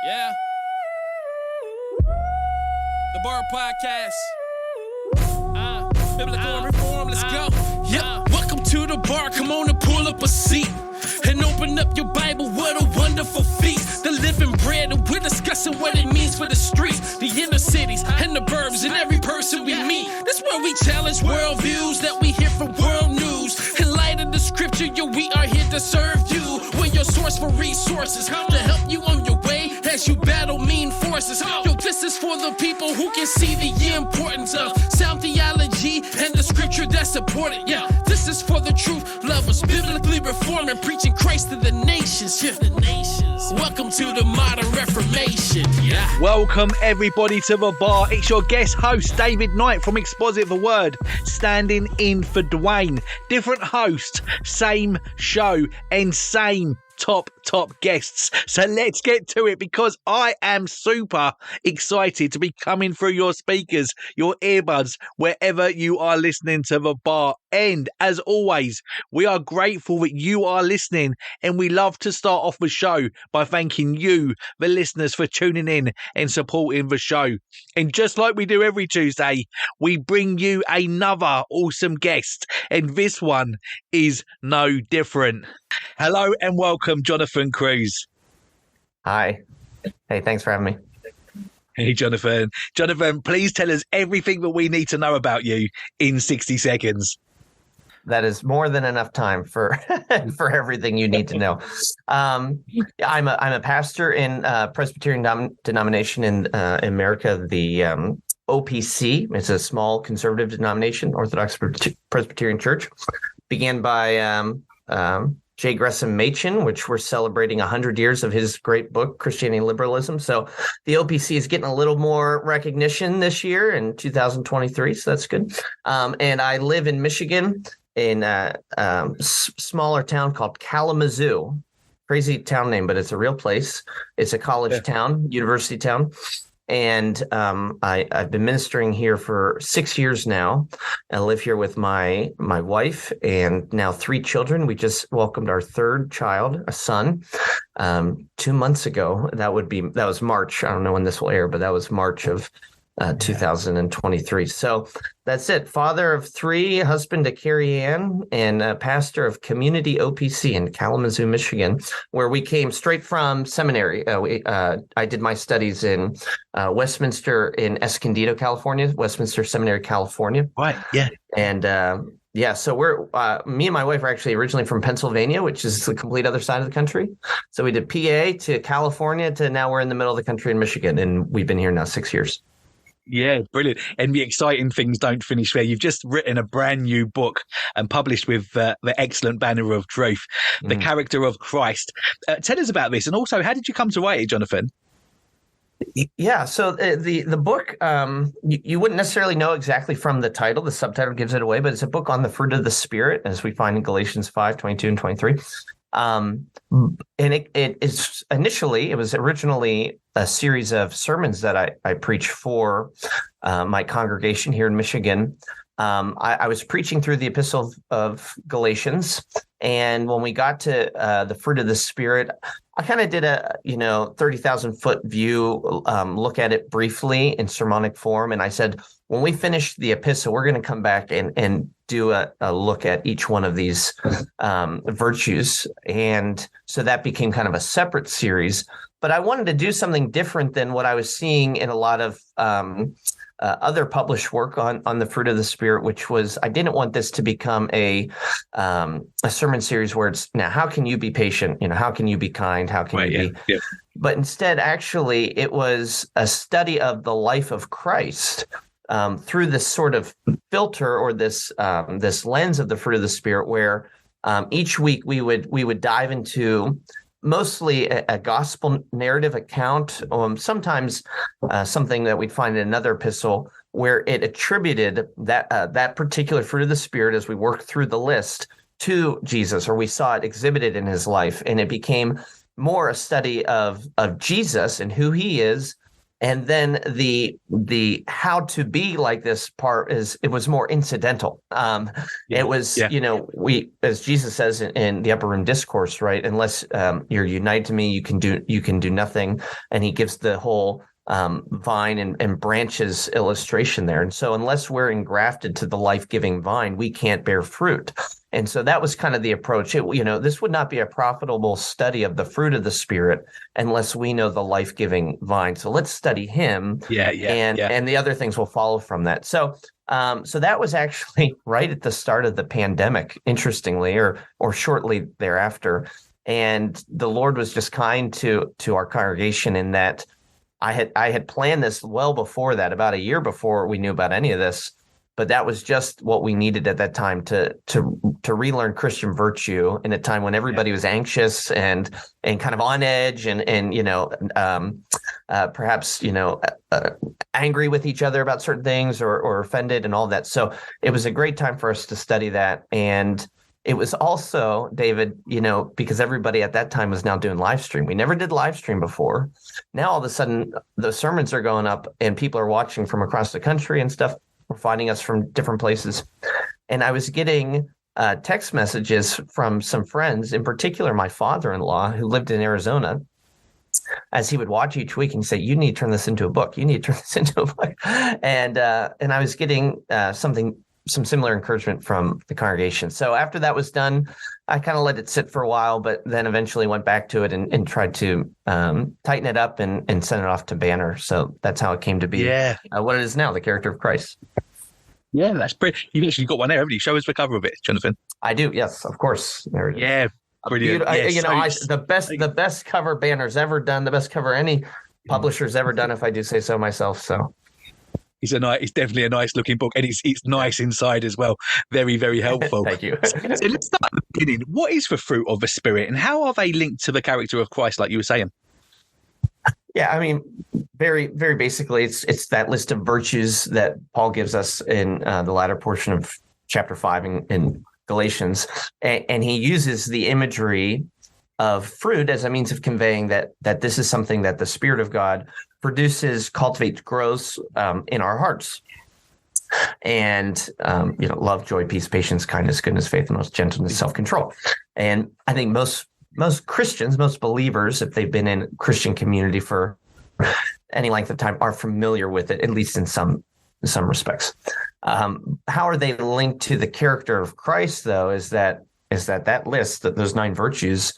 Yeah. The B.A.R podcast. Biblical reform, let's go. Yeah, welcome to the bar. Come on and pull up a seat and open up your Bible. What a wonderful feast. The living bread, and we're discussing what it means for the streets, the inner cities, and the burbs, and every person we meet. That's where we challenge worldviews that we hear from world news. In light of the scripture, yo, we are here to serve you. We're your source for resources to help you on your way as you battle mean forces. Yo, this is for the people who can see the importance of sound theology and the scripture that support it. Yeah, this is for the truth lovers, biblically reforming, preaching Christ to the nations. Yeah, the nations. Welcome to the modern Reformation. Yeah. Welcome everybody to the bar. It's your guest host David Knight from Exposit the Word, standing in for Dwayne. Different host, same show, and same top guests. So let's get to it, because I am super excited to be coming through your speakers, your earbuds, wherever you are listening to the bar. And as always, we are grateful that you are listening, and we love to start off the show by thanking you, the listeners, for tuning in and supporting the show. And just like we do every Tuesday, we bring you another awesome guest, and this one is no different. Hello and welcome, Jonathan Cruse. Hi. Hey, thanks for having me. Hey, Jonathan. Jonathan, please tell us everything that we need to know about you in 60 seconds. That is more than enough time for for everything you need to know. I'm a pastor in Presbyterian denomination in America, the OPC. It's a small conservative denomination, Orthodox Presbyterian Church. Began by J. Gresham Machen, which we're celebrating 100 years of his great book, Christianity and Liberalism. So the OPC is getting a little more recognition this year in 2023, so that's good. And I live in Michigan in a smaller town called Kalamazoo. Crazy town name, but it's a real place. It's a college town, university town. And I've been ministering here for 6 years now. I live here with my wife and now 3 children. We just welcomed our 3rd child, a son, 2 months ago. That was March. I don't know when this will air, but that was March of 2023. So that's it. Father of 3, husband to Carrie Ann, and a pastor of Community OPC in Kalamazoo, Michigan, where we came straight from seminary. I did my studies in Westminster in Escondido, California, Westminster Seminary, California. Right. Yeah. And so we're me and my wife are actually originally from Pennsylvania, which is the complete other side of the country. So we did PA to California to now we're in the middle of the country in Michigan, and we've been here now 6 years. Yeah, brilliant. And the exciting things don't finish there. You've just written a brand new book and published with the excellent banner of truth, The Character of Christ. Tell us about this. And also, how did you come to write it, Jonathan? Yeah, so the book, you wouldn't necessarily know exactly from the title. The subtitle gives it away, but it's a book on the fruit of the Spirit, as we find in Galatians 5, 22 and 23. And it was originally a series of sermons that I preach for my congregation here in Michigan. I was preaching through the epistle of Galatians, and when we got to the fruit of the Spirit, I kind of did a 30,000-foot view, look at it briefly in sermonic form, and I said, when we finish the epistle, we're going to come back and do a look at each one of these virtues. And so that became kind of a separate series. But I wanted to do something different than what I was seeing in a lot of other published work on the fruit of the Spirit, which was, I didn't want this to become a sermon series where it's, now, how can you be patient? How can you be kind? How can you be? Yeah. But instead, actually, it was a study of the life of Christ through this sort of filter or this lens of the fruit of the Spirit, where each week we would dive into mostly a gospel narrative account, sometimes something that we'd find in another epistle where it attributed that particular fruit of the Spirit, as we worked through the list, to Jesus, or we saw it exhibited in his life, and it became more a study of Jesus and who he is, And then the how to be like this part it was more incidental. It was, we, as Jesus says in the Upper Room Discourse, right? Unless you're united to me, you can do nothing. And he gives the whole vine and branches illustration there. And so unless we're engrafted to the life-giving vine, we can't bear fruit. And so that was kind of the approach. This would not be a profitable study of the fruit of the Spirit unless we know the life-giving vine. So let's study him. And the other things will follow from that. So that was actually right at the start of the pandemic, interestingly, or shortly thereafter. And the Lord was just kind to our congregation in that I had planned this well before that, about a year before we knew about any of this. But that was just what we needed at that time to relearn Christian virtue in a time when everybody was anxious and kind of on edge and perhaps angry with each other about certain things or offended and all that. So it was a great time for us to study that. And it was also, David, because everybody at that time was now doing live stream. We never did live stream before. Now all of a sudden the sermons are going up and people are watching from across the country and stuff. Were finding us from different places. And I was getting text messages from some friends, in particular my father-in-law, who lived in Arizona, as he would watch each week and say, you need to turn this into a book. You need to turn this into a book. And I was getting some similar encouragement from the congregation. So after that was done, I kind of let it sit for a while, but then eventually went back to it and tried to tighten it up and send it off to Banner. So that's how it came to be what it is now, the character of Christ. Yeah, that's brilliant. You've actually got one there, haven't you? Show us the cover of it, Jonathan. I do. Yes, of course. There it is. Yeah, brilliant. The best cover Banner's ever done, the best cover any publisher's ever done, if I do say so myself. So. It's definitely a nice looking book, and it's nice inside as well. Very, very helpful. Thank you. So let's start at the beginning. What is the fruit of the Spirit, and how are they linked to the character of Christ, like you were saying? Yeah, I mean, very, very basically, it's that list of virtues that Paul gives us in the latter portion of chapter 5 in Galatians, and he uses the imagery of fruit as a means of conveying that this is something that the Spirit of God produces, cultivates, grows in our hearts. And, love, joy, peace, patience, kindness, goodness, faithfulness, gentleness, self-control. And I think most Christians, most believers, if they've been in Christian community for any length of time, are familiar with it, at least in some respects. How are they linked to the character of Christ, though, is that list, that those 9 virtues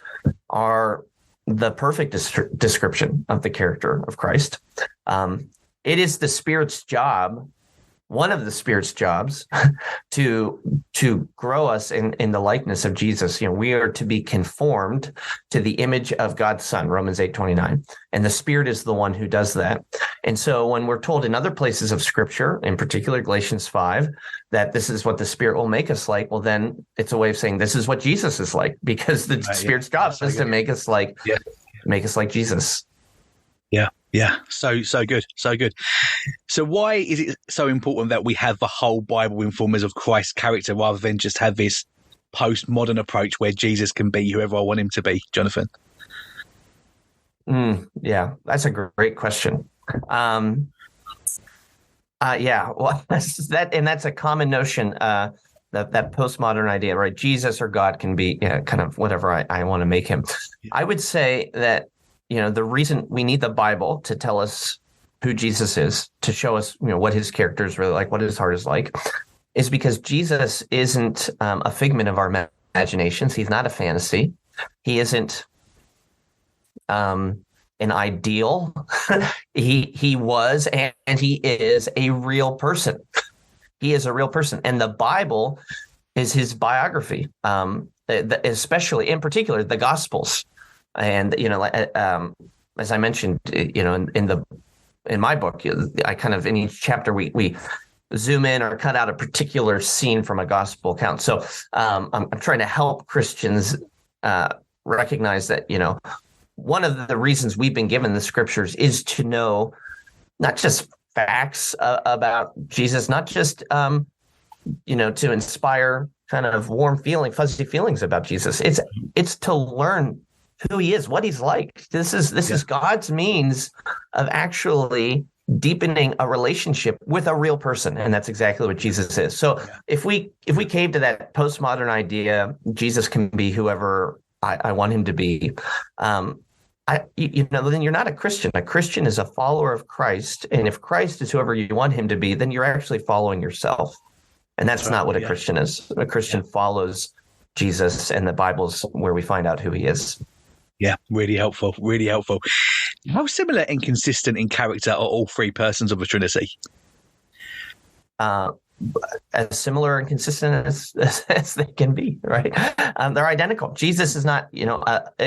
are the perfect description of the character of Christ. It is the Spirit's job, one of the Spirit's jobs, to grow us in the likeness of Jesus. We are to be conformed to the image of God's Son, Romans 8:29, and the Spirit is the one who does that. And so when we're told in other places of Scripture, in particular Galatians 5, that this is what the Spirit will make us like, well, then it's a way of saying this is what Jesus is like, because the Spirit's job is to make us like Jesus. Yeah. So good. So why is it so important that we have the whole Bible inform us of Christ's character rather than just have this postmodern approach where Jesus can be whoever I want him to be, Jonathan? Yeah, that's a great question. Well, that's a common notion, that postmodern idea, right? Jesus or God can be kind of whatever I want to make him. I would say that, the reason we need the Bible to tell us who Jesus is, to show us, what his character is really like, what his heart is like, is because Jesus isn't a figment of our imaginations. He's not a fantasy. He isn't an ideal. He was and he is a real person. He is a real person. And the Bible is his biography, especially, in particular, the Gospels. And, as I mentioned, in my book, I kind of, in each chapter, we zoom in or cut out a particular scene from a gospel account. So I'm trying to help Christians recognize that, one of the reasons we've been given the Scriptures is to know not just facts about Jesus, not just, to inspire kind of warm fuzzy feelings about Jesus. It's to learn who he is, what he's like. This is God's means of actually deepening a relationship with a real person, and that's exactly what Jesus is. So if we cave to that postmodern idea, Jesus can be whoever I want him to be, then you're not a Christian. A Christian is a follower of Christ, and if Christ is whoever you want him to be, then you're actually following yourself, and that's not what a Christian is. A Christian follows Jesus, and the Bible's where we find out who he is. Yeah, really helpful, really helpful. How similar and consistent in character are all three persons of the Trinity? As similar and consistent as they can be, right? They're identical. Jesus is not,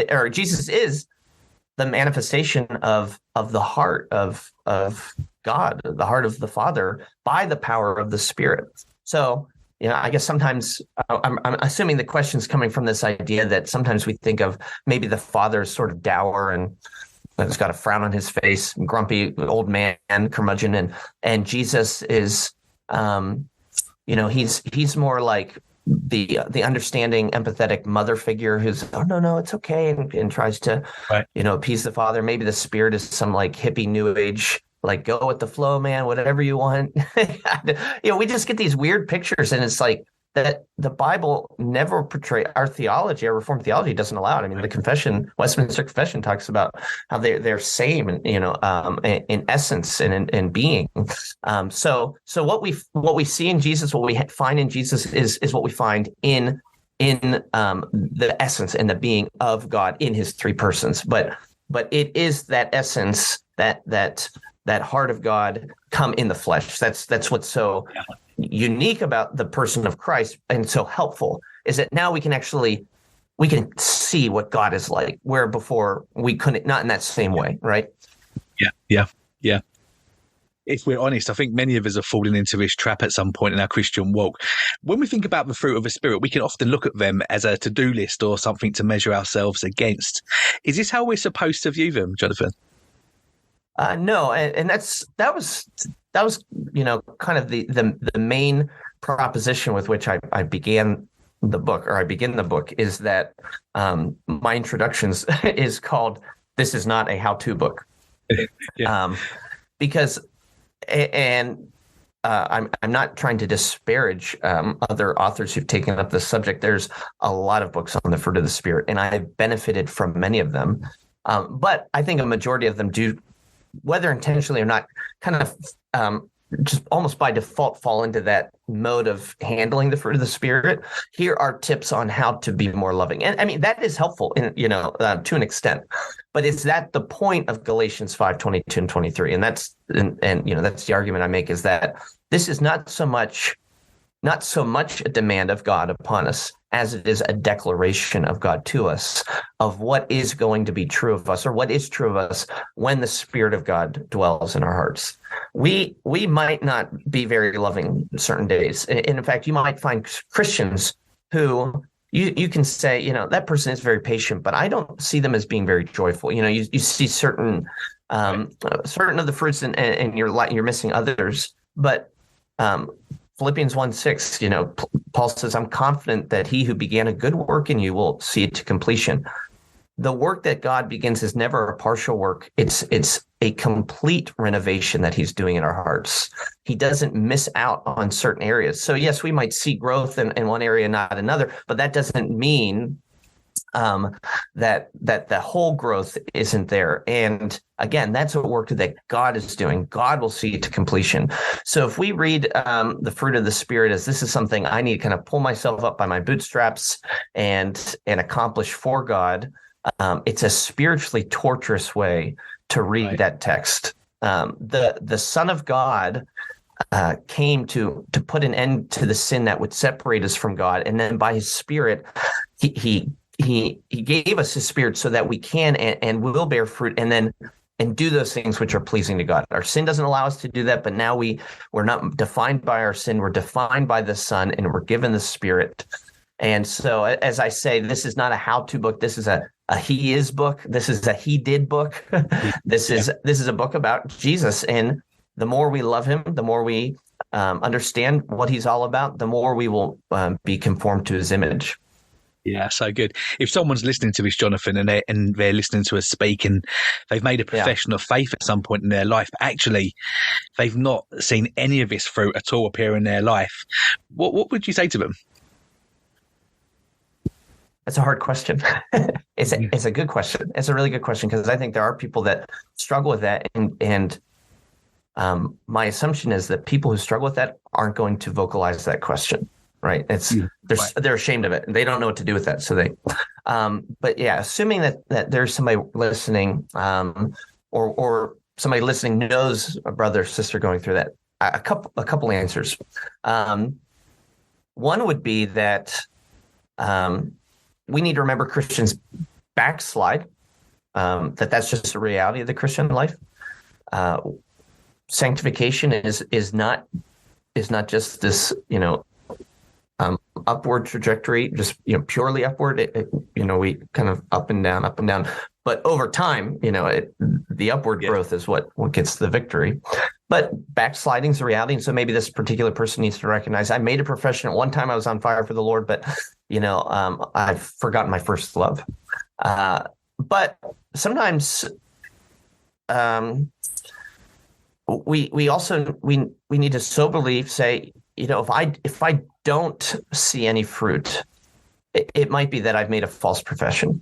or Jesus is the manifestation of the heart of God, the heart of the Father, by the power of the Spirit. So, I guess sometimes I'm assuming the question's coming from this idea that sometimes we think of maybe the Father as sort of dour and he's got a frown on his face, grumpy old man, curmudgeon, and Jesus is, he's more like the understanding, empathetic mother figure who's, oh no, it's okay, and tries to, appease the Father. Maybe the Spirit is some like hippie new age, like go with the flow, man, whatever you want. We just get these weird pictures, and it's like that the Bible never portray our theology, our Reformed theology doesn't allow it. I mean, the Confession, Westminster Confession, talks about how they're same, in essence and in being. So what we see in Jesus, what we find in Jesus is what we find in the essence and the being of God in his three persons. But it is that essence, that heart of God come in the flesh. That's what's so unique about the person of Christ and so helpful, is that now we can see what God is like, where before we couldn't, not in that same way, right? Yeah. If we're honest, I think many of us have fallen into this trap at some point in our Christian walk. When we think about the fruit of the Spirit, we can often look at them as a to-do list or something to measure ourselves against. Is this how we're supposed to view them, Jonathan? No, and that was kind of the main proposition with which I began the book, or I begin the book, is that my introductions is called "This is not a how-to book," because I'm not trying to disparage other authors who've taken up this subject. There's a lot of books on the fruit of the Spirit, and I've benefited from many of them, but I think a majority of them do, whether intentionally or not, kind of just almost by default fall into that mode of handling the fruit of the Spirit. Here are tips on how to be more loving. And I mean, that is helpful to an extent, but is that the point of Galatians 5:22 and 23? And that's the argument I make, is that this is not so much a demand of God upon us as it is a declaration of God to us of what is going to be true of us, or what is true of us when the Spirit of God dwells in our hearts. We might not be very loving certain days. And in fact, you might find Christians who you can say, that person is very patient, but I don't see them as being very joyful. You see certain of the fruits and you're missing others. But Philippians 1:6, Paul says, I'm confident that he who began a good work in you will see it to completion. The work that God begins is never a partial work. It's a complete renovation that he's doing in our hearts. He doesn't miss out on certain areas. So yes, we might see growth in one area, not another, but that doesn't mean that the whole growth isn't there. And again, that's a work that God is doing. God will see it to completion. So if we read the fruit of the Spirit as this is something I need to kind of pull myself up by my bootstraps and accomplish for God, it's a spiritually torturous way to read that text. The Son of God came to put an end to the sin that would separate us from God, and then by his Spirit, he gave us his Spirit so that we can and will bear fruit and do those things which are pleasing to God. Our sin doesn't allow us to do that, but now we're not defined by our sin. We're defined by the Son, and we're given the Spirit. And so, as I say, this is not a how-to book. This is a he is book. This is a he did book. This is a book about Jesus. And the more we love him, the more we understand what he's all about, the more we will be conformed to his image. Yeah, so good. If someone's listening to this, Jonathan, and they're listening to us speak, and they've made a profession of faith at some point in their life, but actually they've not seen any of this fruit at all appear in their life, what would you say to them? That's a hard question. It's a good question. It's a really good question, because I think there are people that struggle with that, and my assumption is that people who struggle with that aren't going to vocalize that question. Right. They're ashamed of it. They don't know what to do with that. So but yeah, assuming that there's somebody listening, or somebody listening knows a brother or sister going through that, a couple answers. One would be that we need to remember Christians backslide, that's just a reality of the Christian life. Sanctification is not just this, upward trajectory, just purely upward. We kind of up and down. But over time, the upward growth is what gets the victory. But backsliding is a reality, and so maybe this particular person needs to recognize, I made a profession at one time, I was on fire for the Lord, but I've forgotten my first love. But sometimes we also need to soberly say, if I don't see any fruit, it might be that I've made a false profession.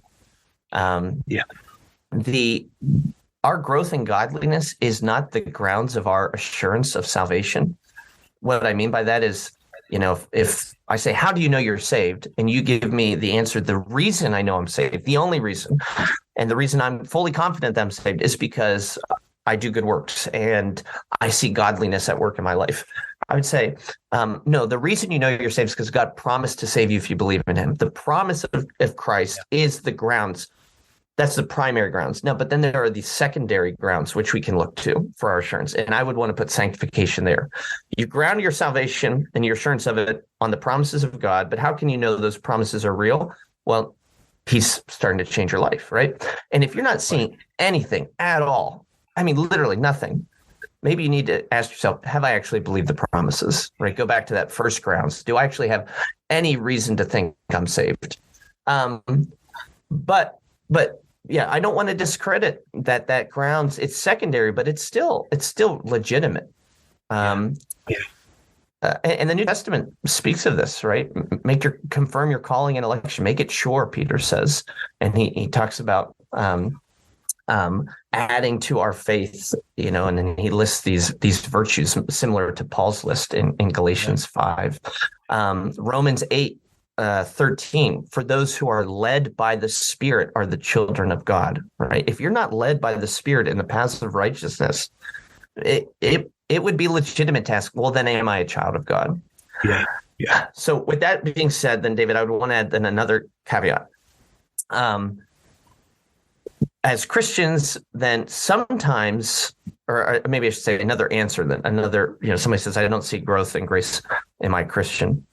Our growth in godliness is not the grounds of our assurance of salvation. What I mean by that is, if I say, how do you know you're saved? And you give me the answer, the reason I know I'm saved, the only reason, and the reason I'm fully confident that I'm saved is because I do good works and I see godliness at work in my life. I would say, no, the reason you know you're saved is because God promised to save you if you believe in him. The promise of Christ is the grounds. That's the primary grounds. Now, but then there are these secondary grounds which we can look to for our assurance. And I would want to put sanctification there. You ground your salvation and your assurance of it on the promises of God. But how can you know those promises are real? Well, he's starting to change your life, right? And if you're not seeing anything at all, I mean, literally nothing, maybe you need to ask yourself, have I actually believed the promises, right? Go back to that first grounds. Do I actually have any reason to think I'm saved? But yeah, I don't want to discredit that grounds. It's secondary, but it's still legitimate. And the New Testament speaks of this, right? Confirm your calling and election, make it sure, Peter says. And he talks about, adding to our faith, and then he lists these virtues similar to Paul's list in Galatians 5. Romans 8:13, for those who are led by the Spirit are the children of God, right? If you're not led by the Spirit in the paths of righteousness, it would be legitimate to ask, well, then am I a child of God? Yeah. So with that being said, then David, I would want to add then another caveat. As Christians, then sometimes, or maybe I should say another answer, then another, somebody says, I don't see growth in grace. Am I Christian?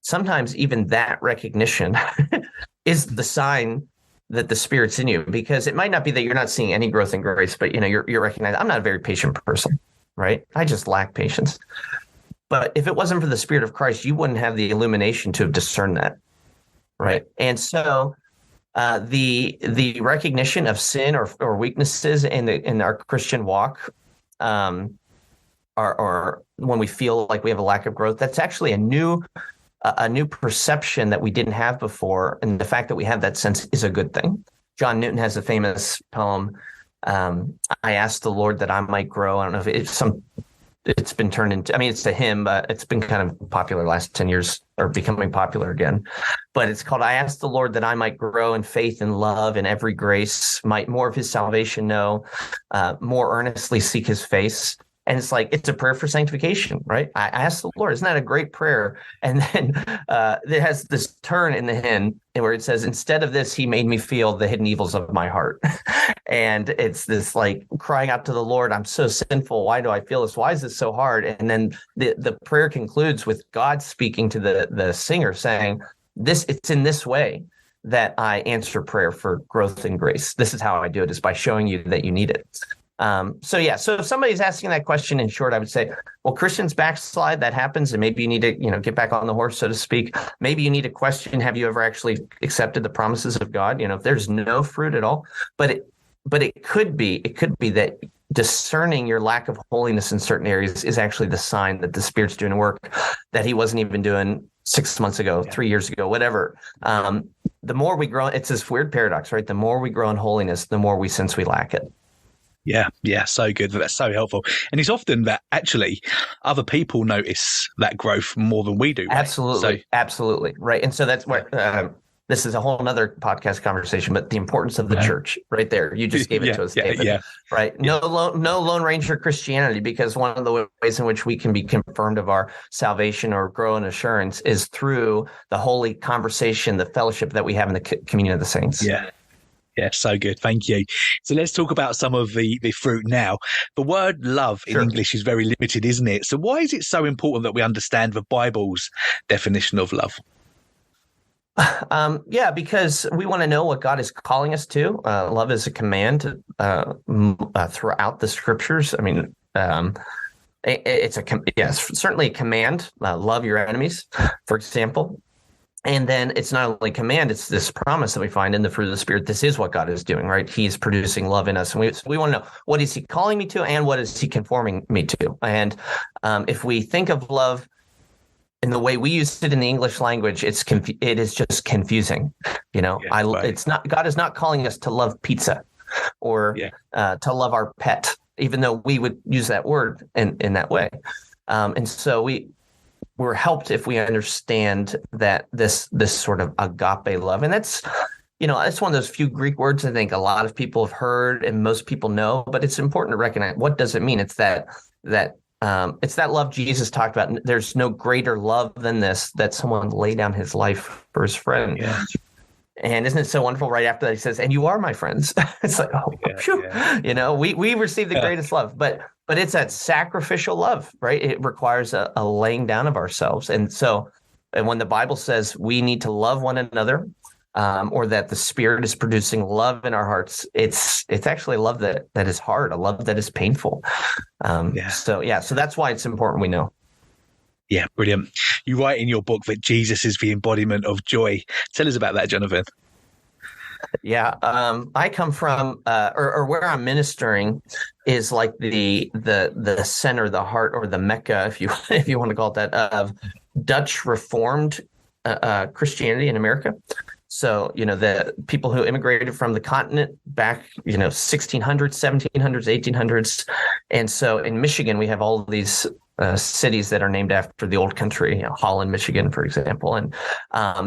Sometimes even that recognition is the sign that the Spirit's in you, because it might not be that you're not seeing any growth in grace, but you're recognizing, I'm not a very patient person, right? I just lack patience. But if it wasn't for the Spirit of Christ, you wouldn't have the illumination to discern that, right? And so the recognition of sin or weaknesses in our Christian walk, or when we feel like we have a lack of growth, that's actually a new perception that we didn't have before, and the fact that we have that sense is a good thing. John Newton has a famous poem, I asked the Lord that I might grow. I don't know if it's been turned into, it's a hymn, but it's been kind of popular the last 10 years, or becoming popular again. But it's called, I asked the Lord that I might grow in faith and love and every grace, might more of his salvation know, more earnestly seek his face. And it's like, it's a prayer for sanctification, right? I asked the Lord, isn't that a great prayer? And then it has this turn in the hymn where it says, instead of this, he made me feel the hidden evils of my heart. And it's this like crying out to the Lord, I'm so sinful. Why do I feel this? Why is this so hard? And then the prayer concludes with God speaking to the singer saying, it's in this way that I answer prayer for growth in grace. This is how I do it, is by showing you that you need it. So if somebody's asking that question in short, I would say, well, Christians backslide, that happens, and maybe you need to, get back on the horse, so to speak. Maybe you need to question, have you ever actually accepted the promises of God? If there's no fruit at all, but it could be that discerning your lack of holiness in certain areas is actually the sign that the Spirit's doing work that he wasn't even doing 6 months ago, 3 years ago, whatever. The more we grow, it's this weird paradox, right? The more we grow in holiness, the more we sense we lack it. Yeah, so good. That's so helpful. And it's often that actually other people notice that growth more than we do. Right? Absolutely. Right. And so that's where this is a whole other podcast conversation, but the importance of the church right there. You just gave it to us, David. Right. No Lone Ranger Christianity, because one of the ways in which we can be confirmed of our salvation or grow in assurance is through the holy conversation, the fellowship that we have in the communion of the saints. Yeah, so good. Thank you. So let's talk about some of the fruit now. The word love in English is very limited, isn't it? So why is it so important that we understand the Bible's definition of love? Because we want to know what God is calling us to. Love is a command throughout the scriptures. I mean, it's certainly a command. Love your enemies, for example. And then it's not only command, it's this promise that we find in the fruit of the Spirit. This is what God is doing, right? He's producing love in us. And we want to know, what is he calling me to and what is he conforming me to? And if we think of love in the way we use it in the English language, it is just confusing. It's not, God is not calling us to love pizza or to love our pet, even though we would use that word in that way. And so we're helped if we understand that this sort of agape love, and that's it's one of those few Greek words I think a lot of people have heard and most people know, but it's important to recognize, what does it mean? It's that love Jesus talked about. There's no greater love than this, that someone lay down his life for his friend. Yeah. And isn't it so wonderful? Right after that, he says, "And you are my friends." It's like, we receive the greatest love, but it's that sacrificial love, right? It requires a laying down of ourselves. And when the Bible says we need to love one another, or that the Spirit is producing love in our hearts, it's actually a love that is hard, a love that is painful. So that's why it's important we know. Yeah, brilliant. You write in your book that Jesus is the embodiment of joy. Tell us about that, Jonathan. Yeah, I come from, or where I'm ministering is like the center, the heart, or the Mecca, if you want to call it that, of Dutch Reformed Christianity in America. So, the people who immigrated from the continent back, 1600s, 1700s, 1800s. And so in Michigan, we have all of these cities that are named after the old country, Holland, Michigan, for example. And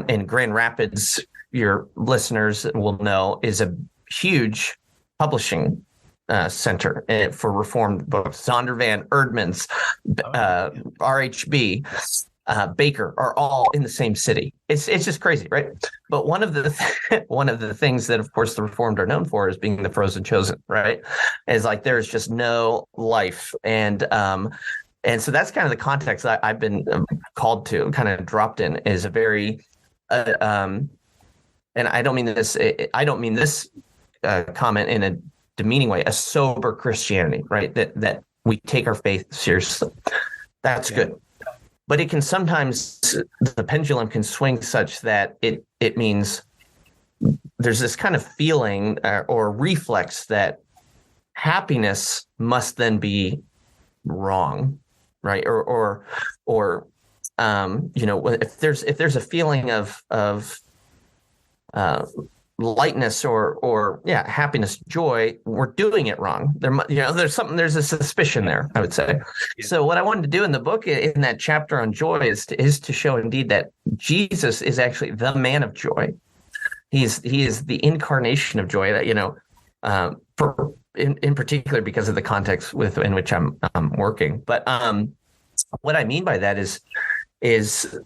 in Grand Rapids, your listeners will know, is a huge publishing center for Reformed books. Zondervan, Erdman's, RHB, Baker are all in the same city. It's just crazy, right? But one of the things that, of course, the Reformed are known for is being the frozen chosen, right? Is like there's just no life, and so that's kind of the context that I've been called to, kind of dropped in, is a very, and I don't mean this comment in a demeaning way, a sober Christianity, right? That we take our faith seriously. That's good. But it can sometimes, the pendulum can swing such that it means there's this kind of feeling or reflex that happiness must then be wrong, right? Or if there's a feeling of lightness or happiness, joy, we're doing it wrong. There's a suspicion there, I would say. Yeah. So what I wanted to do in the book, in that chapter on joy, is to show indeed that Jesus is actually the man of joy. He is the incarnation of joy, that in particular because of the context in which I'm working. But what I mean by that is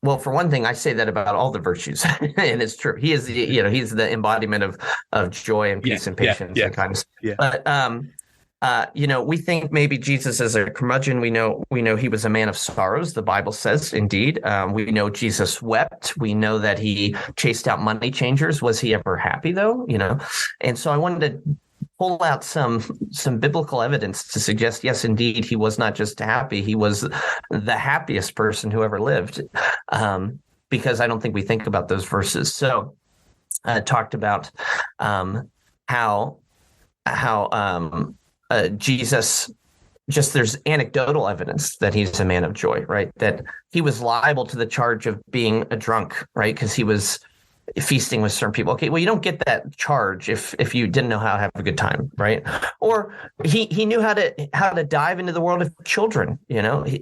well, for one thing, I say that about all the virtues, and it's true. He is he's the embodiment of joy and peace and patience and kindness. Yeah. But we think maybe Jesus is a curmudgeon. We know he was a man of sorrows. The Bible says, indeed. We know Jesus wept. We know that he chased out money changers. Was he ever happy though? And so I wanted to pull out some biblical evidence to suggest, yes, indeed, he was not just happy; he was the happiest person who ever lived. Because I don't think we think about those verses. So, talked about how Jesus. Just there's anecdotal evidence that he's a man of joy, right? That he was liable to the charge of being a drunk, right? Because he was feasting with certain people. Okay, well, you don't get that charge if you didn't know how to have a good time, right? Or he knew how to dive into the world of children.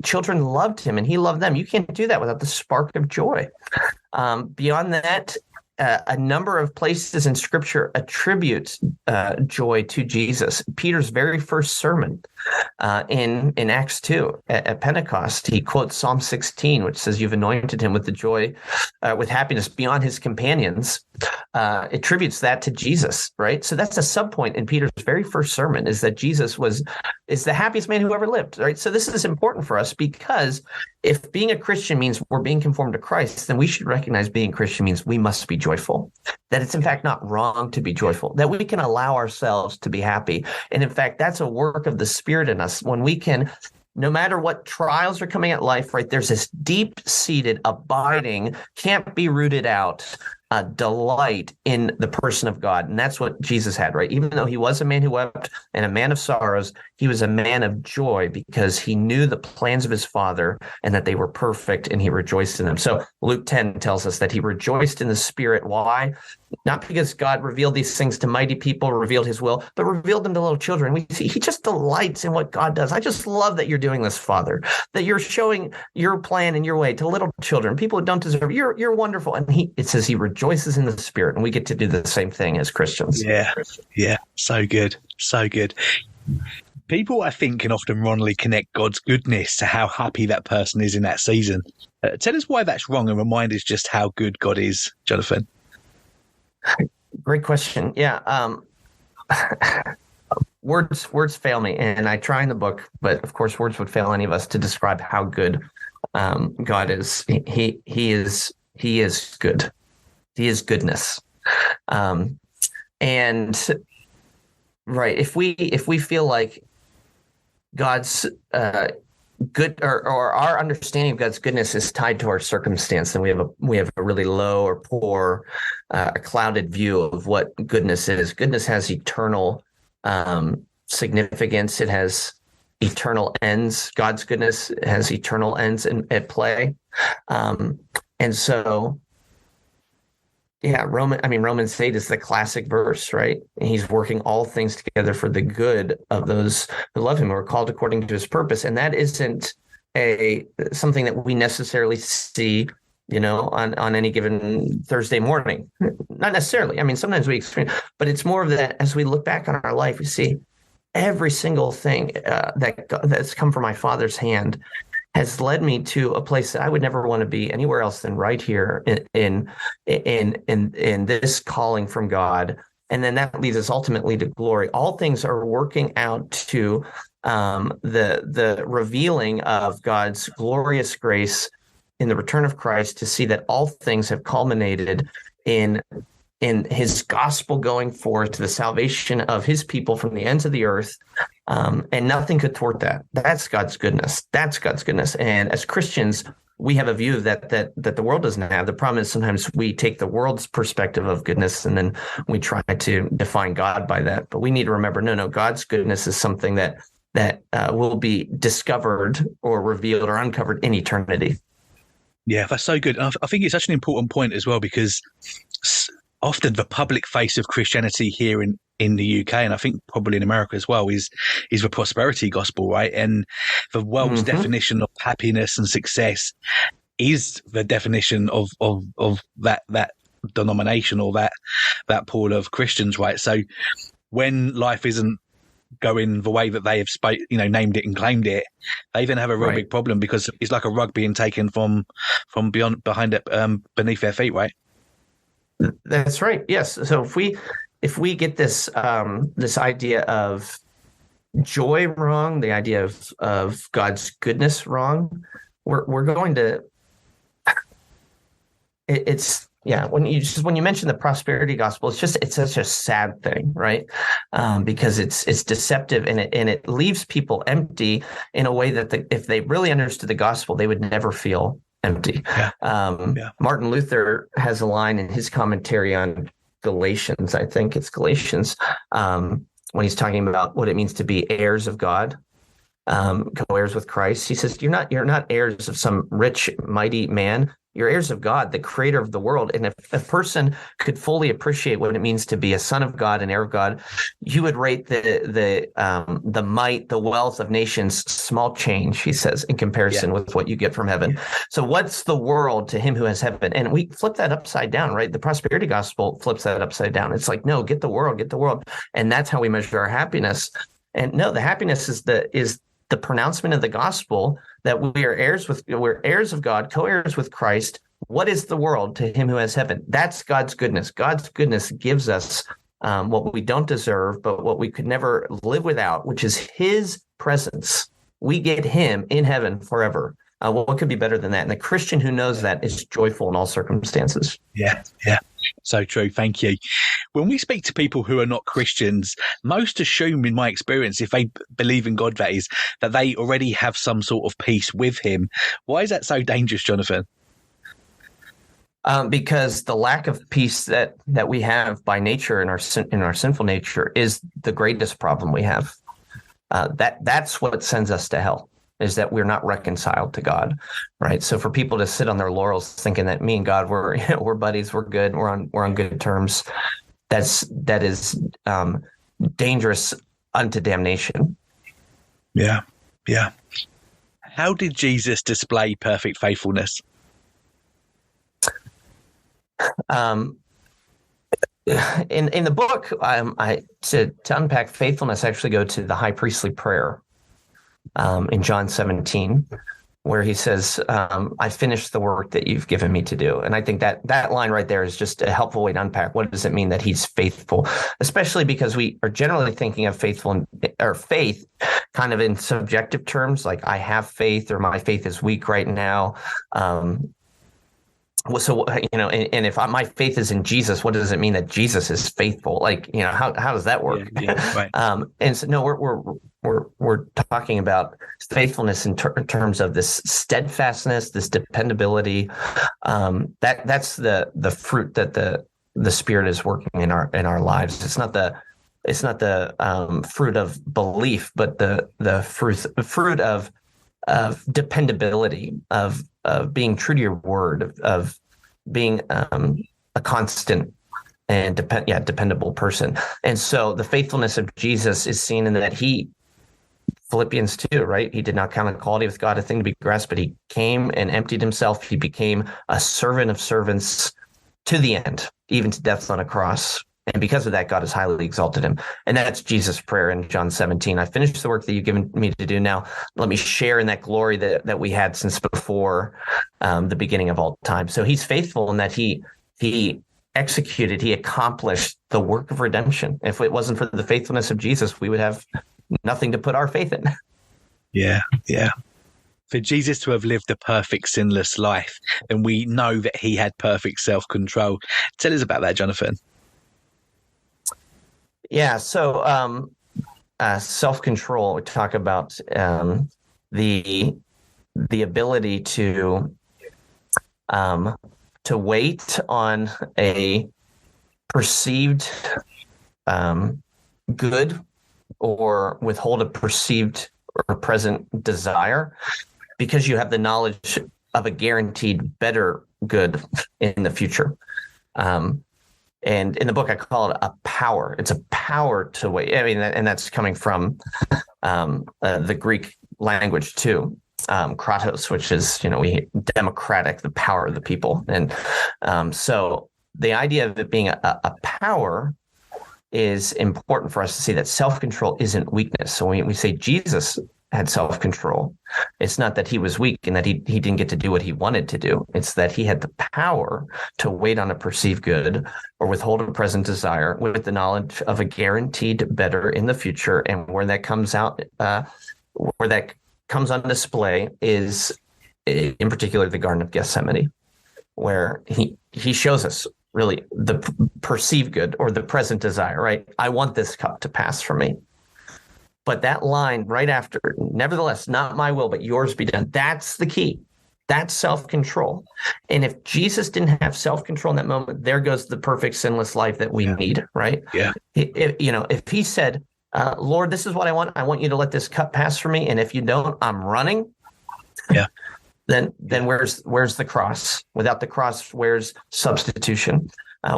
Children loved him and he loved them. You can't do that without the spark of joy. Beyond that, a number of places in Scripture attribute joy to Jesus. Peter's very first sermon in Acts 2 at Pentecost, he quotes Psalm 16, which says, "You've anointed him with the joy, with happiness beyond his companions." Attributes that to Jesus, right? So that's a subpoint in Peter's very first sermon, is that Jesus is the happiest man who ever lived, right? So this is important for us because if being a Christian means we're being conformed to Christ, then we should recognize being Christian means we must be joyful, that it's in fact not wrong to be joyful, that we can allow ourselves to be happy. And in fact, that's a work of the Spirit in us when we can, no matter what trials are coming at life, right? There's this deep-seated, abiding, can't be rooted out delight in the person of God. And that's what Jesus had, right? Even though he was a man who wept and a man of sorrows, he was a man of joy because he knew the plans of his Father and that they were perfect and he rejoiced in them. So Luke 10 tells us that he rejoiced in the Spirit. Why? Not because God revealed these things to mighty people, revealed his will, but revealed them to little children. We see he just delights in what God does. I just love that you're doing this, Father, that you're showing your plan and your way to little children, people who don't deserve it. You're wonderful. And it says he rejoices in the Spirit, and we get to do the same thing as Christians. Yeah. So good. So good. People, I think, can often wrongly connect God's goodness to how happy that person is in that season. Tell us why that's wrong and remind us just how good God is, Jonathan. Great question. Yeah. Words fail me, and I try in the book, but of course words would fail any of us to describe how good God is. He is good. He is goodness. And right, if we feel like God's good or our understanding of God's goodness is tied to our circumstance, then we have a really low or poor, a clouded view of what goodness is. Goodness has eternal significance. It has eternal ends. God's goodness has eternal ends at play, and so. Yeah, Romans 8 is the classic verse, right? He's working all things together for the good of those who love him, who are called according to his purpose. And that isn't something that we necessarily see, on any given Thursday morning. Not necessarily. I mean, sometimes we experience, but it's more of that as we look back on our life, we see every single thing that's come from my Father's hand has led me to a place that I would never want to be anywhere else than right here in this calling from God. And then that leads us ultimately to glory. All things are working out to the revealing of God's glorious grace in the return of Christ, to see that all things have culminated in his gospel going forth to the salvation of his people from the ends of the earth. And nothing could thwart that. That's God's goodness. That's God's goodness. And as Christians, we have a view that the world doesn't have. The problem is sometimes we take the world's perspective of goodness and then we try to define God by that. But we need to remember, no, God's goodness is something that will be discovered or revealed or uncovered in eternity. Yeah, that's so good. I think it's such an important point as well, because often the public face of Christianity here in the UK, and I think probably in America as well, is the prosperity gospel, right? And the world's definition of happiness and success is the definition of that denomination or that pool of Christians, right? So when life isn't going the way that they have named it and claimed it, they then have a real big problem, because it's like a rug being taken from behind it, beneath their feet, right? That's right. Yes. So if we get this this idea of joy wrong, the idea of God's goodness wrong, we're going to. It's Yeah, when you mention the prosperity gospel, it's such a sad thing, right? Because it's deceptive, and it leaves people empty in a way that if they really understood the gospel, they would never feel empty. Yeah. Martin Luther has a line in his commentary on Galatians, I think it's Galatians, when he's talking about what it means to be heirs of God, co-heirs with Christ. He says, you're not heirs of some rich, mighty man. You're heirs of God, the creator of the world. And if a person could fully appreciate what it means to be a son of God, an heir of God, you would rate the might, the wealth of nations small change, he says, in comparison with what you get from heaven. So what's the world to him who has heaven? And we flip that upside down, right? The prosperity gospel flips that upside down. It's like, no, get the world. And that's how we measure our happiness. And no, the happiness is the pronouncement of the gospel that we're heirs of God, co-heirs with Christ. What is the world to him who has heaven? That's God's goodness. God's goodness gives us what we don't deserve, but what we could never live without, which is his presence. We get him in heaven forever. What could be better than that? And the Christian who knows that is joyful in all circumstances. Yeah. So true. Thank you. When we speak to people who are not Christians, most assume, in my experience, if they believe in God, that is, that they already have some sort of peace with him. Why is that so dangerous, Jonathan? Because the lack of peace that we have by nature in our sinful nature is the greatest problem we have. That's what sends us to hell, is that we're not reconciled to God, right? So for people to sit on their laurels thinking that me and God, we're buddies, we're good, we're on good terms, that is dangerous unto damnation. Yeah. How did Jesus display perfect faithfulness? In the book, to unpack faithfulness, I actually go to the high priestly prayer in John 17, where he says, I finished the work that you've given me to do. And I think that line right there is just a helpful way to unpack what does it mean that he's faithful, especially because we are generally thinking of faith kind of in subjective terms, like I have faith or my faith is weak right now. So, and if my faith is in Jesus, what does it mean that Jesus is faithful? Like, how does that work? Yeah, right. And so, no, we're talking about faithfulness in terms of this steadfastness, this dependability. That's the fruit that the Spirit is working in our lives. It's not the fruit of belief, but the fruit of dependability, of being true to your word, of being a constant and dependable person. And so the faithfulness of Jesus is seen in that Philippians 2, right? He did not count equality with God a thing to be grasped, but he came and emptied himself. He became a servant of servants to the end, even to death on a cross. And because of that, God has highly exalted him. And that's Jesus' prayer in John 17. I finished the work that you've given me to do. Now, let me share in that glory that we had since before the beginning of all time. So he's faithful in that he accomplished the work of redemption. If it wasn't for the faithfulness of Jesus, we would have nothing to put our faith in. Yeah. For Jesus to have lived a perfect, sinless life, then we know that he had perfect self-control. Tell us about that, Jonathan. Yeah, so self-control, we talk about the ability to wait on a perceived good or withhold a perceived or present desire because you have the knowledge of a guaranteed better good in the future. And in the book, I call it a power. It's a power to wait. I mean, and that's coming from the Greek language too, kratos, which is, democratic, the power of the people. And so the idea of it being a power is important for us to see that self-control isn't weakness. So when we say Jesus had self-control, it's not that he was weak and that he didn't get to do what he wanted to do. It's that he had the power to wait on a perceived good or withhold a present desire with the knowledge of a guaranteed better in the future. And where that comes out, where that comes on display is in particular the Garden of Gethsemane. where he shows us really the perceived good or the present desire, right? I want this cup to pass from me. But that line right after, nevertheless, not my will, but yours be done. That's the key. That's self-control. And if Jesus didn't have self-control in that moment, there goes the perfect sinless life that we need, right? Yeah. If he said, Lord, this is what I want. I want you to let this cup pass from me. And if you don't, I'm running. Yeah. Then where's the cross? Without the cross, where's substitution?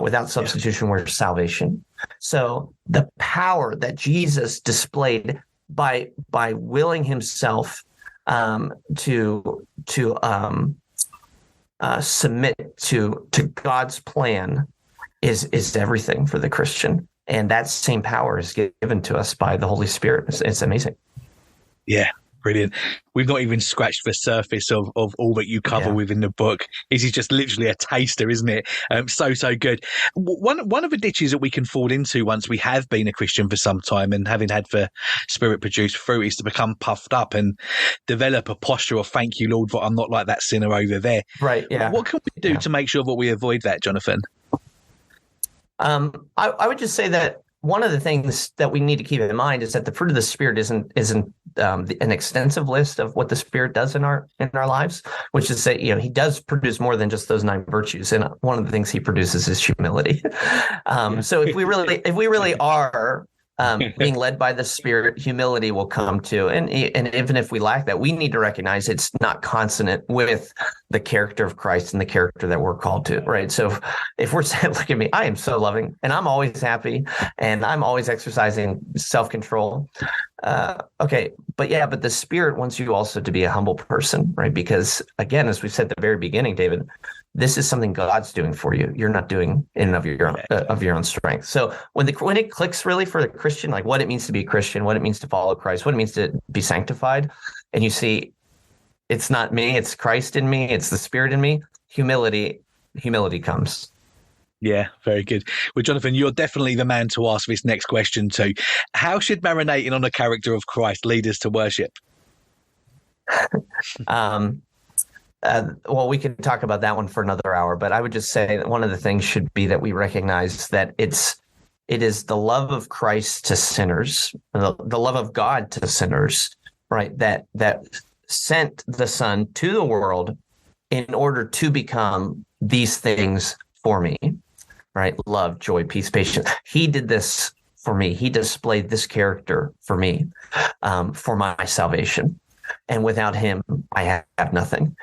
Without substitution, where's salvation? So the power that Jesus displayed by willing himself to submit to God's plan is everything for the Christian, and that same power is given to us by the Holy Spirit. It's amazing. Yeah. Brilliant. We've not even scratched the surface of all that you cover within the book. This is just literally a taster, isn't it? So good. One of the ditches that we can fall into once we have been a Christian for some time and having had the Spirit produced fruit is to become puffed up and develop a posture of thank you, Lord, for I'm not like that sinner over there. Right. Yeah. What can we do to make sure that we avoid that, Jonathan? I would just say that one of the things that we need to keep in mind is that the fruit of the Spirit isn't an extensive list of what the Spirit does in our lives, which is to say, he does produce more than just those 9 virtues, and one of the things he produces is humility. So if we really are being led by the Spirit, humility will come too. And even if we lack that, we need to recognize it's not consonant with the character of Christ and the character that we're called to, right? So if we're saying, look at me, I am so loving and I'm always happy and I'm always exercising self-control. Okay. But the Spirit wants you also to be a humble person, right? Because again, as we said at the very beginning, David, this is something God's doing for you. You're not doing in and of your own strength. So when it clicks really for the Christian, like what it means to be a Christian, what it means to follow Christ, what it means to be sanctified, and you see, it's not me, it's Christ in me, it's the Spirit in me. Humility comes. Yeah, very good. Well, Jonathan, you're definitely the man to ask this next question to. How should marinating on the character of Christ lead us to worship? Well, we could talk about that one for another hour, but I would just say that one of the things should be that we recognize that it is the love of Christ to sinners, the love of God to sinners, right? That sent the Son to the world in order to become these things for me, right? Love, joy, peace, patience. He did this for me. He displayed this character for me, for my salvation. And without him, I have nothing.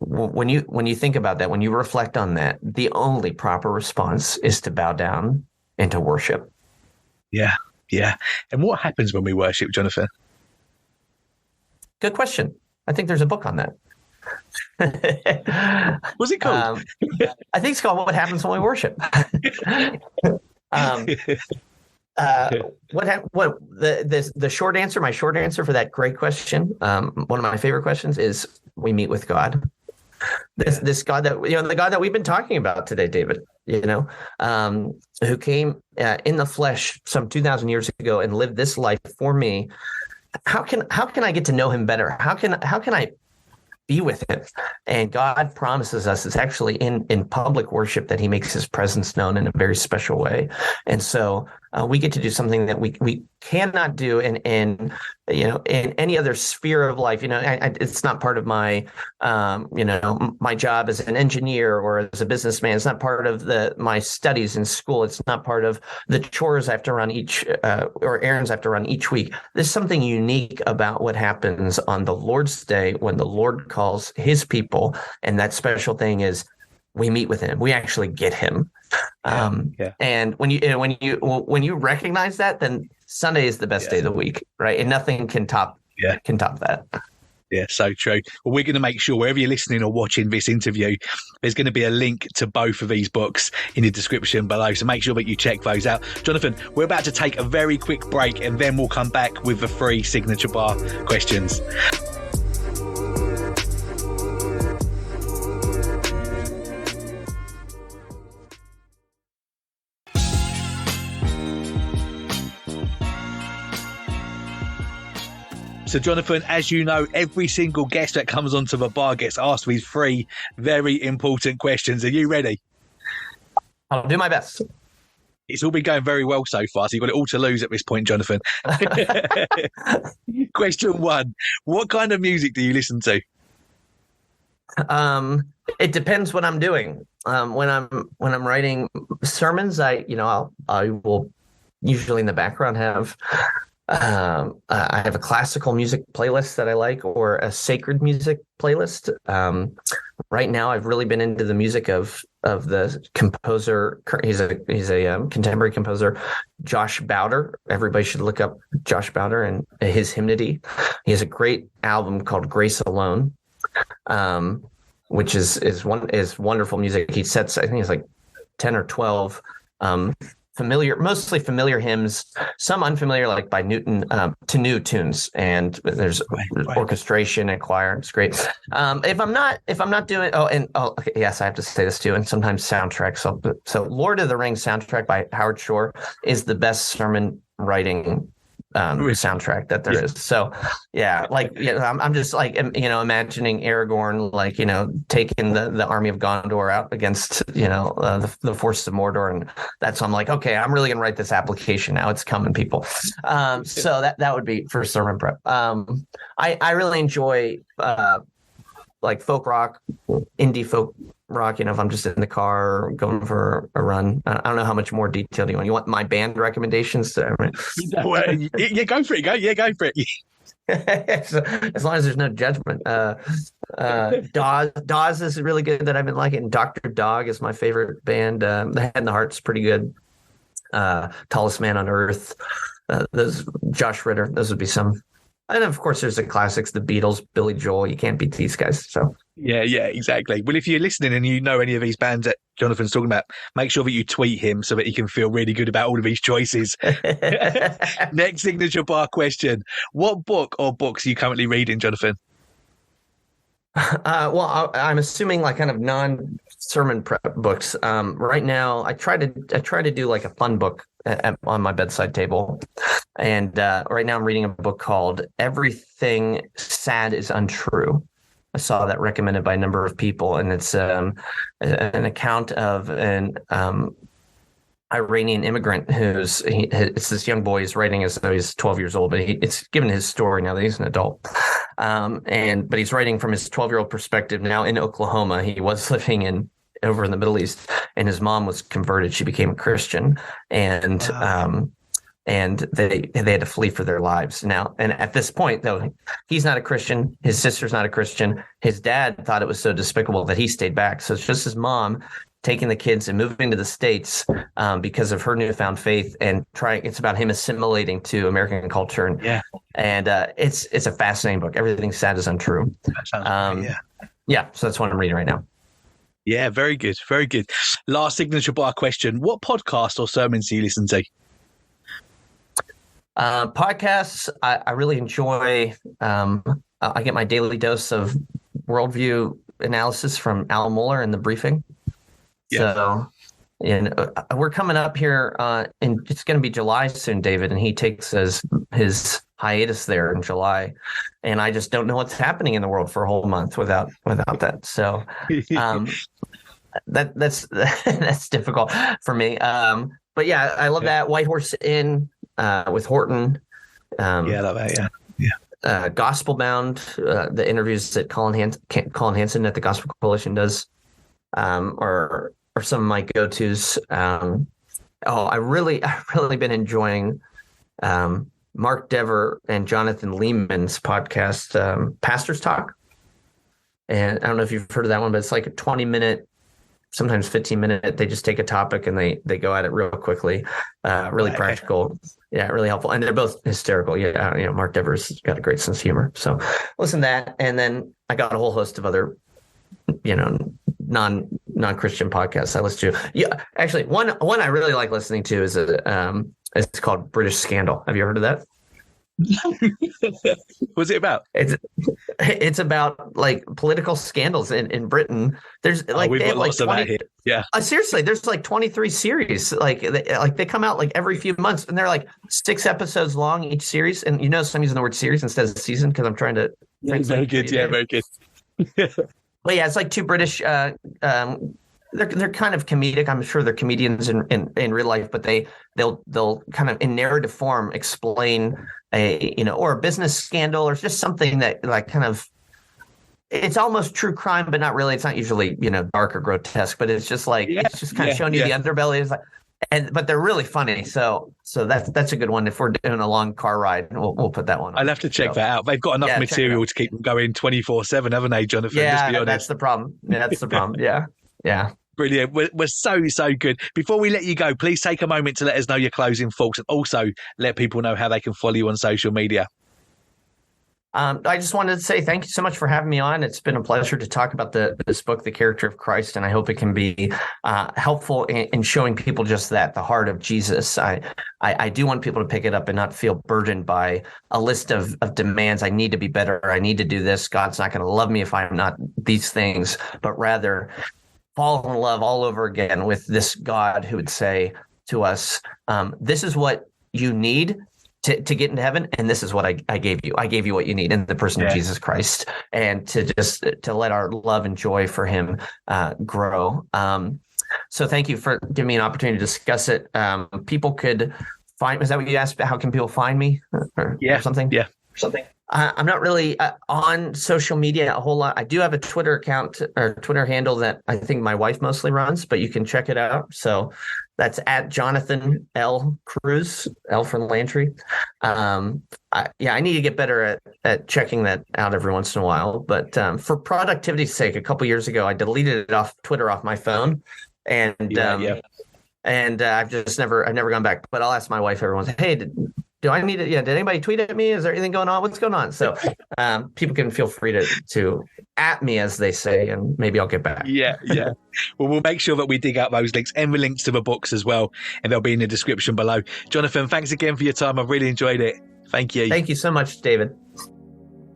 When you think about that, when you reflect on that, the only proper response is to bow down and to worship. Yeah. And what happens when we worship, Jonathan? Good question. I think there's a book on that. What's it called? I think it's called What Happens When We Worship. The short answer, my short answer for that great question, one of my favorite questions is we meet with God. This God that, the God that we've been talking about today, David, who came in the flesh some 2,000 years ago and lived this life for me. How can I get to know him better? How can I be with him? And God promises us it's actually in public worship that he makes his presence known in a very special way. And so we get to do something that we cannot do in any other sphere of life. It's not part of my my job as an engineer or as a businessman. It's not part of my studies in school. It's not part of the chores I have to run or errands I have to run each week. There's something unique about what happens on the Lord's Day when the Lord calls his people, and that special thing is we meet with him. We actually get him. And when you recognize that, then Sunday is the best day of the week, right? And nothing can top that. Yeah, so true. Well, we're going to make sure wherever you're listening or watching this interview, there's going to be a link to both of these books in the description below. So make sure that you check those out. Jonathan, we're about to take a very quick break and then we'll come back with the 3 signature bar questions. So, Jonathan, as you know, every single guest that comes onto the bar gets asked these three very important questions. Are you ready? I'll do my best. It's all been going very well so far, so you've got it all to lose at this point, Jonathan. Question one. What kind of music do you listen to? It depends what I'm doing. When I'm writing sermons, I will usually in the background have I have a classical music playlist that I like, or a sacred music playlist. Right now, I've really been into the music of the composer. He's a contemporary composer, Josh Bowder. Everybody should look up Josh Bowder and his hymnody. He has a great album called Grace Alone, which is wonderful music. He sets, I think it's like 10 or 12 mostly familiar hymns, some unfamiliar, like by Newton, to new tunes, and there's orchestration and choir. It's great. If I'm not doing okay, yes, I have to say this too, and sometimes soundtracks. So Lord of the Rings soundtrack by Howard Shore is the best sermon writing soundtrack that there is. So yeah, I'm just like, imagining Aragorn, taking the army of Gondor out against, the forces of Mordor. And I'm like, okay, I'm really going to write this application now. It's coming, people. So that would be for sermon prep. I really enjoy, folk rock, indie folk rock, if I'm just in the car or going for a run. I don't know how much more detail do you want. You want my band recommendations? Yeah, go for it. Go for it. As long as there's no judgment. Dawes is really good that I've been liking. Dr. Dog is my favorite band. The Head and the Heart's pretty good. Tallest Man on Earth. Those Josh Ritter. Those would be some. And of course, there's the classics, the Beatles, Billy Joel. You can't beat these guys. So yeah, exactly. Well, if you're listening and you know any of these bands that Jonathan's talking about, make sure that you tweet him so that he can feel really good about all of these choices. Next signature bar question: what book or books are you currently reading, Jonathan? Well, I'm assuming kind of non-sermon prep books. Right now, I try to do like a fun book on my bedside table, and right now I'm reading a book called Everything Sad is Untrue. I saw that recommended by a number of people, and it's an account of an Iranian immigrant it's this young boy. He's writing as though he's 12 years old, but it's given his story now that he's an adult. But he's writing from his 12-year-old perspective now in Oklahoma. He was living over in the Middle East, and his mom was converted. She became a Christian, and they had to flee for their lives now. And at this point, though, he's not a Christian. His sister's not a Christian. His dad thought it was so despicable that he stayed back. So it's just his mom taking the kids and moving to the States because of her newfound faith, and it's about him assimilating to American culture. And it's a fascinating book. Everything Sad is Untrue. That sounds great, so that's what I'm reading right now. Yeah, very good. Very good. Last signature bar question. What podcast or sermons do you listen to? Podcasts, I really enjoy. I get my daily dose of worldview analysis from Al Mohler in The Briefing. Yeah. So, we're coming up here, and it's going to be July soon, David, and he takes his hiatus there in July, and I just don't know what's happening in the world for a whole month without that. So, that's difficult for me. But yeah, I love that White Horse Inn with Horton. I love that. Yeah. Gospel Bound, the interviews that Colin Hansen at the Gospel Coalition does, or some of my go-tos. I've really been enjoying Mark Dever and Jonathan Lehman's podcast, Pastor's Talk. And I don't know if you've heard of that one, but it's like a 20-minute, sometimes 15-minute. They just take a topic and they go at it real quickly. Really practical. Yeah, really helpful. And they're both hysterical. Yeah, Mark Dever's got a great sense of humor. So listen to that. And then I got a whole host of other, non-Christian podcasts I listen to. Yeah, actually, one I really like listening to is it's called British Scandal. Have you heard of that? What's it about? It's about like political scandals in Britain. There's like We've they got have like lots of that 20 here. Yeah. seriously, there's like 23 series. They come out like every few months, and they're like 6 episodes long each series. And you notice I'm using the word series instead of season because I'm trying to Very good. Yeah, very good. But yeah, it's like two British. They're kind of comedic. I'm sure they're comedians in real life, but they'll kind of in narrative form explain or a business scandal or just something that like kind of, it's almost true crime, but not really. It's not usually dark or grotesque, but it's just like it's just kind of showing you the underbelly. It's like, but they're really funny. So that's a good one. If we're doing a long car ride, we'll put that one on. I'll have to check that out. They've got enough material to keep them going 24/7, haven't they, Jonathan? Yeah, let's be honest. that's the problem. Yeah, that's the problem. Yeah. Brilliant. We're so good. Before we let you go, please take a moment to let us know your closing thoughts and also let people know how they can follow you on social media. I just wanted to say thank you so much for having me on. It's been a pleasure to talk about this book, The Character of Christ, and I hope it can be helpful in showing people just that, the heart of Jesus. I do want people to pick it up and not feel burdened by a list of demands. I need to be better. I need to do this. God's not going to love me if I'm not these things, but rather fall in love all over again with this God who would say to us, this is what you need to get into heaven, and this is what I gave you. I gave you what you need in the person of Jesus Christ, and to let our love and joy for him grow. So thank you for giving me an opportunity to discuss it. People could find, is that what you asked? How can people find me or something? Yeah. Something. I'm not really on social media a whole lot. I do have a Twitter account or Twitter handle that I think my wife mostly runs, but you can check it out. So that's at Jonathan L. Cruse, L for Lantry. I need to get better at checking that out every once in a while. But for productivity's sake, a couple years ago, I deleted it off Twitter off my phone, and I've never gone back. But I'll ask my wife every once. Hey, do I need it? Yeah. Did anybody tweet at me? Is there anything going on? What's going on? So people can feel free to at me, as they say, and maybe I'll get back. Yeah. Well, we'll make sure that we dig out those links and the links to the books as well, and they'll be in the description below. Jonathan, thanks again for your time. I've really enjoyed it. Thank you. Thank you so much, David.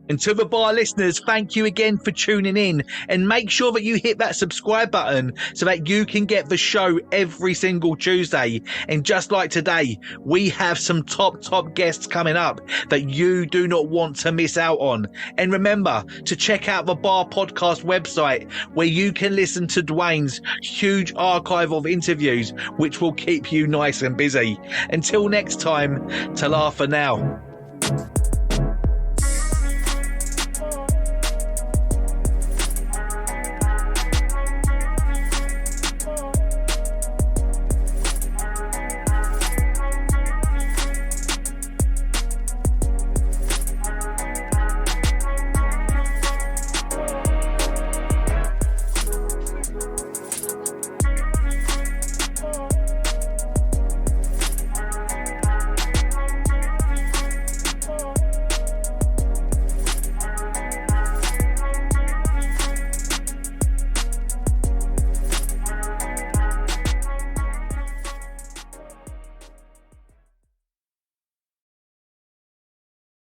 And to the B.A.R listeners, thank you again for tuning in, and make sure that you hit that subscribe button so that you can get the show every single Tuesday. And just like today, we have some top guests coming up that you do not want to miss out on. And remember to check out the B.A.R podcast website, where you can listen to Dwayne's huge archive of interviews, which will keep you nice and busy. Until next time, ta-la for now.